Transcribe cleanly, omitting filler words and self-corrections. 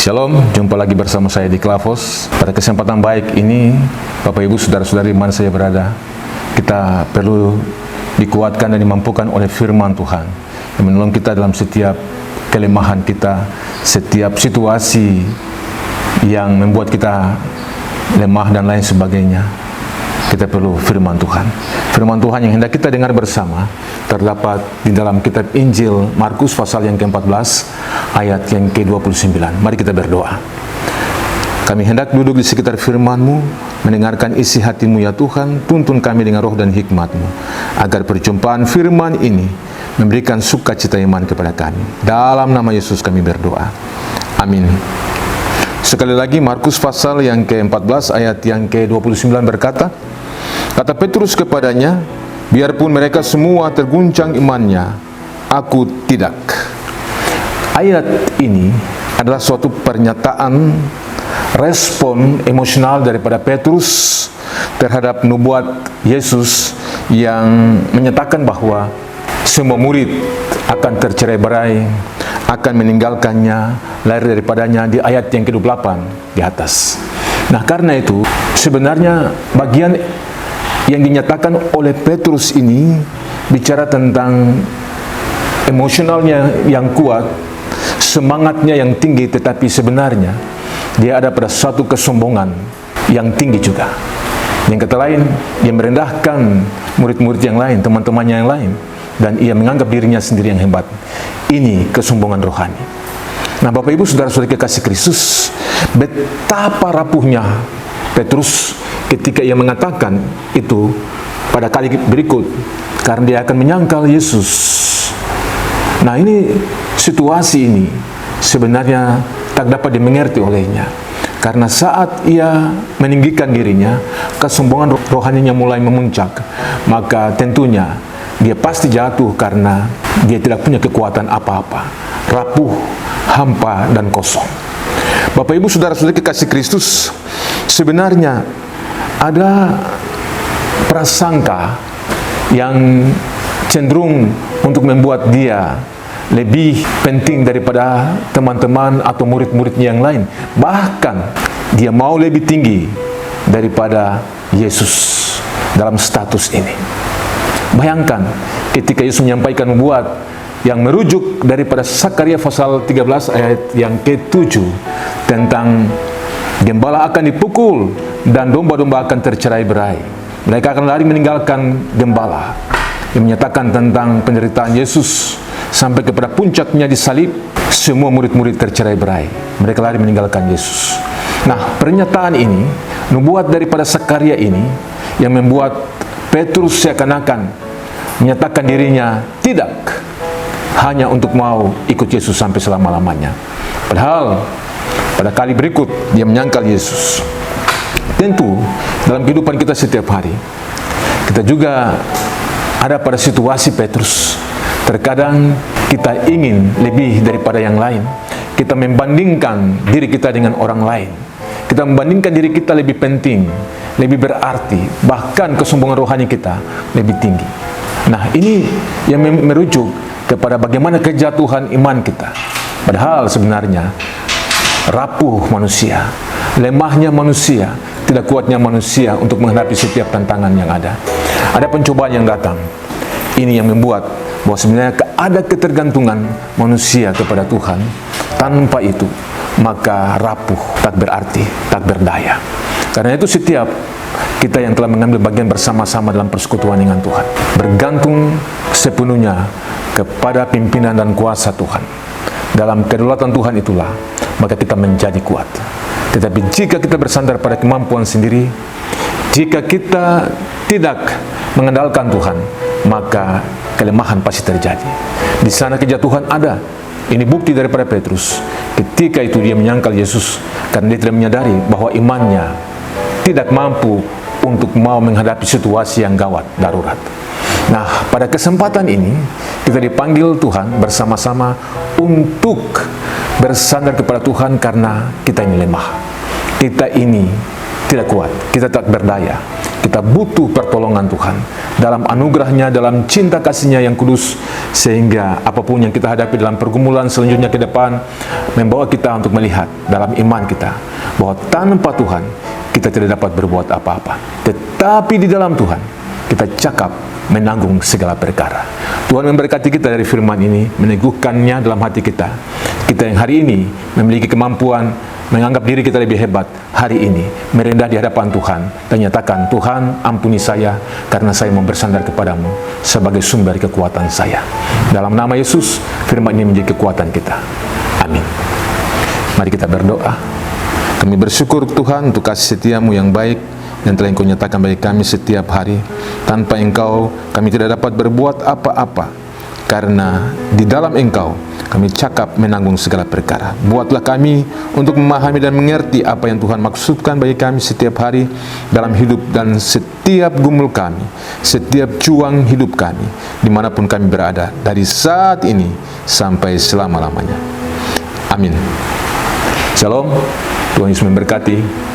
Shalom, jumpa lagi bersama saya di Klavos. Pada kesempatan baik ini, Bapak Ibu, Saudara-saudari mana saya berada, kita perlu dikuatkan dan dimampukan oleh firman Tuhan yang menolong kita dalam setiap kelemahan kita, setiap situasi yang membuat kita lemah dan lain sebagainya. Kita perlu firman Tuhan. Firman Tuhan yang hendak kita dengar bersama terdapat di dalam kitab Injil Markus pasal yang ke-14 ayat yang ke-29. Mari kita berdoa. Kami hendak duduk di sekitar firman-Mu, mendengarkan isi hati-Mu ya Tuhan. Tuntun kami dengan roh dan hikmat-Mu, agar perjumpaan firman ini memberikan sukacita iman kepada kami. Dalam nama Yesus kami berdoa. Amin. Sekali lagi Markus pasal yang ke-14 ayat yang ke-29 berkata, kata Petrus kepadanya, biarpun mereka semua terguncang imannya, aku tidak. Ayat ini adalah suatu pernyataan respon emosional daripada Petrus terhadap nubuat Yesus yang menyatakan bahwa semua murid akan tercerai-berai, akan meninggalkannya, lari daripadanya, di ayat yang ke-28 di atas. Nah, karena itu sebenarnya bagian yang dinyatakan oleh Petrus ini bicara tentang emosionalnya yang kuat, semangatnya yang tinggi, tetapi sebenarnya dia ada pada suatu kesombongan yang tinggi juga. Yang kata lain, dia merendahkan murid-murid yang lain, teman-temannya yang lain, dan ia menganggap dirinya sendiri yang hebat. Ini kesombongan rohani. Nah, Bapak Ibu, Saudara-saudari kekasih Kristus, betapa rapuhnya Petrus ketika ia mengatakan itu pada kali berikut, karena dia akan menyangkal Yesus. Nah, ini situasi ini sebenarnya tak dapat dimengerti olehnya, karena saat ia meninggikan dirinya, kesombongan rohaninya mulai memuncak. Maka tentunya dia pasti jatuh karena dia tidak punya kekuatan apa-apa, rapuh, hampa, dan kosong. Bapak Ibu, Saudara-saudari kekasih Kristus, sebenarnya ada prasangka yang cenderung untuk membuat dia lebih penting daripada teman-teman atau murid-muridnya yang lain. Bahkan dia mau lebih tinggi daripada Yesus dalam status ini. Bayangkan ketika Yesus menyampaikan nubuat yang merujuk daripada Sakaria pasal 13 ayat yang ke-7 tentang gembala akan dipukul dan domba-domba akan tercerai-berai. Mereka akan lari meninggalkan gembala. Yang menyatakan tentang penderitaan Yesus sampai kepada puncaknya di salib, semua murid-murid tercerai-berai. Mereka lari meninggalkan Yesus. Nah, pernyataan ini, nubuat daripada Sakaria ini, yang membuat Petrus seakan-akan menyatakan dirinya tidak hanya untuk mau ikut Yesus sampai selama-lamanya. Padahal pada kali berikut dia menyangkal Yesus. Tentu dalam kehidupan kita setiap hari, kita juga ada pada situasi Petrus. Terkadang kita ingin lebih daripada yang lain. Kita membandingkan diri kita dengan orang lain. Kita membandingkan diri kita lebih penting, lebih berarti, bahkan kesombongan rohani kita lebih tinggi. Nah, ini yang merujuk kepada bagaimana kejatuhan iman kita. Padahal sebenarnya rapuh manusia, lemahnya manusia, tidak kuatnya manusia untuk menghadapi setiap tantangan yang ada. Ada pencobaan yang datang. Ini yang membuat bahwa sebenarnya ada ketergantungan manusia kepada Tuhan. Tanpa itu, maka rapuh, tak berarti, tak berdaya. Karena itu setiap kita yang telah mengambil bagian bersama-sama dalam persekutuan dengan Tuhan, bergantung sepenuhnya kepada pimpinan dan kuasa Tuhan. Dalam kedaulatan Tuhan itulah, maka kita menjadi kuat. Tetapi jika kita bersandar pada kemampuan sendiri, jika kita tidak mengandalkan Tuhan, maka kelemahan pasti terjadi. Di sana kejatuhan ada. Ini bukti daripada Petrus. Ketika itu dia menyangkal Yesus karena dia tidak menyadari bahwa imannya tidak mampu untuk mau menghadapi situasi yang gawat, darurat. Nah, pada kesempatan ini kita dipanggil Tuhan bersama-sama untuk bersandar kepada Tuhan karena kita ini lemah. Kita ini tidak kuat, kita tak berdaya. Kita butuh pertolongan Tuhan dalam anugerah-Nya, dalam cinta kasih-Nya yang kudus, sehingga apapun yang kita hadapi dalam pergumulan selanjutnya ke depan, membawa kita untuk melihat dalam iman kita bahwa tanpa Tuhan kita tidak dapat berbuat apa-apa. Tetapi di dalam Tuhan kita cakap menanggung segala perkara. Tuhan memberkati kita dari firman ini, meneguhkannya dalam hati kita. Kita yang hari ini memiliki kemampuan menganggap diri kita lebih hebat, hari ini merendah di hadapan Tuhan dan nyatakan, Tuhan ampuni saya karena saya mau bersandar kepadamu sebagai sumber kekuatan saya. Dalam nama Yesus, firman ini menjadi kekuatan kita. Amin. Mari kita berdoa. Kami bersyukur Tuhan untuk kasih setiamu yang baik yang telah Engkau nyatakan bagi kami setiap hari. Tanpa Engkau kami tidak dapat berbuat apa-apa, karena di dalam Engkau kami cakap menanggung segala perkara. Buatlah kami untuk memahami dan mengerti apa yang Tuhan maksudkan bagi kami setiap hari dalam hidup dan setiap gumul kami, setiap juang hidup kami, dimanapun kami berada, dari saat ini sampai selama-lamanya. Amin. Shalom. Tuhan Yesus memberkati.